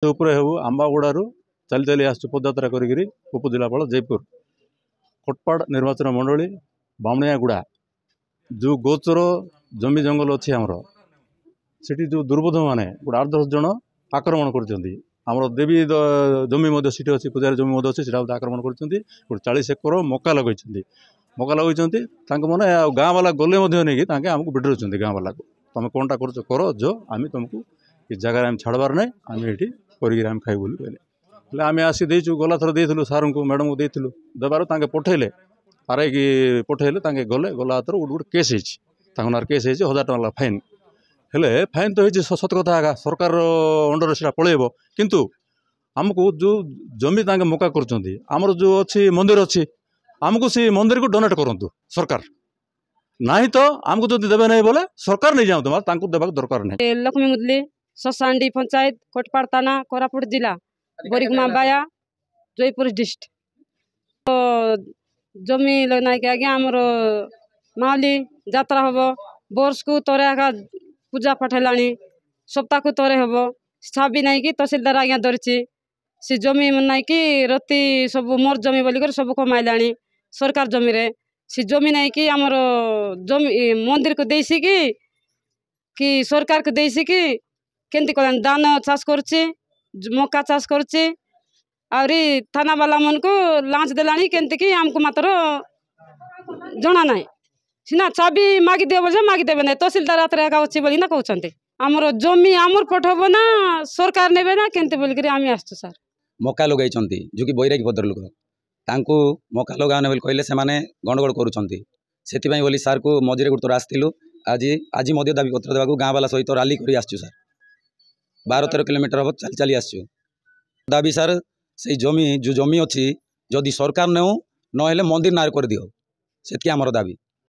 उपरे हेबू आंबागुड़ारू चली चली आसु पदयात्रा करी उपजिलापाल जयपुर कोटपाड़ निर्वाचन मंडली बामणियागुड़ा जो गोचर जमी जंगल अच्छी आमर से जो दुर्बोध मैंने गोटे 8-10 जन आक्रमण कर देवी जमी सीट अच्छी पूजार जमी अच्छी आक्रमण कर 40 एकर मका लगे मैंने गाँ वाला गले नहीं आमको बिडर गाँ वाला को तुम कौनटा कर जो आम तुमको इस जगह छाड़बार ना आम ये कर खाई कहले आम आसी देचु गला थर देलु सार को मैडम को देलु देवार पठेले आरआई की पठेले गले गला हाथ गोटे गोटे केस होना केस 1000 टଙ୍କା फाइन हेले फाइन तो ये सत कथा आगा सरकार अंडर से पलैब किंतु आमको जो जमी मका कर जो अच्छी मंदिर अच्छी आमको से मंदिर को डोनेट करूँ सरकार ना तो आमको जो देवे नहीं बोले सरकार नहीं जाऊँ देवा दरकार नहीं। लक्ष्मी मुदली ससांडी पंचायत कोटपाड़ थाना कोरापुट जिला बोरिगमा बाया जयपुर डिस्ट्रिक्ट तो जमी लगना कि आगे आमर मावली यात्रा हम वर्ष को तोरे आगा पूजा पाठ है सप्ताह को तोरे हम छाबी ना कि तहसीलदार आज्ञा धरी से जमी ना कि रती सब मोर जमी बोलिक सब कमाइला सरकार जमी रे से जमी ना कि आमर जमी मंदिर को देसी कि सरकार को देसी कि केमती कह धान चाष कर मका चाष कर थाना वाला मन को लांच देला केमती कि आमको मात्र जना ना सीना चाबी मागिदे बोले मागिदेवे ना तहसीलदार हाथ में अच्छी बोली ना कहते आमर जमी आमर पठब ना सरकार ने ना केमती बोलिक आम आसु सर मका लगे जो कि बैरागी भद्र लोक तांको मका लगाने बोली कहले से गंडगोल करुँच बोली सार को मझे गोटे थर आसलु आज आज दाबी पत्र देवा गाँ वाला सहित राली कर आसु सर 12-13 किलोमीटर हम चली चली आसु दाबी सार से जमी जो जमी अच्छी जदि सरकार नेऊ ना मंदिर नार कर दियो से आमर दाबी।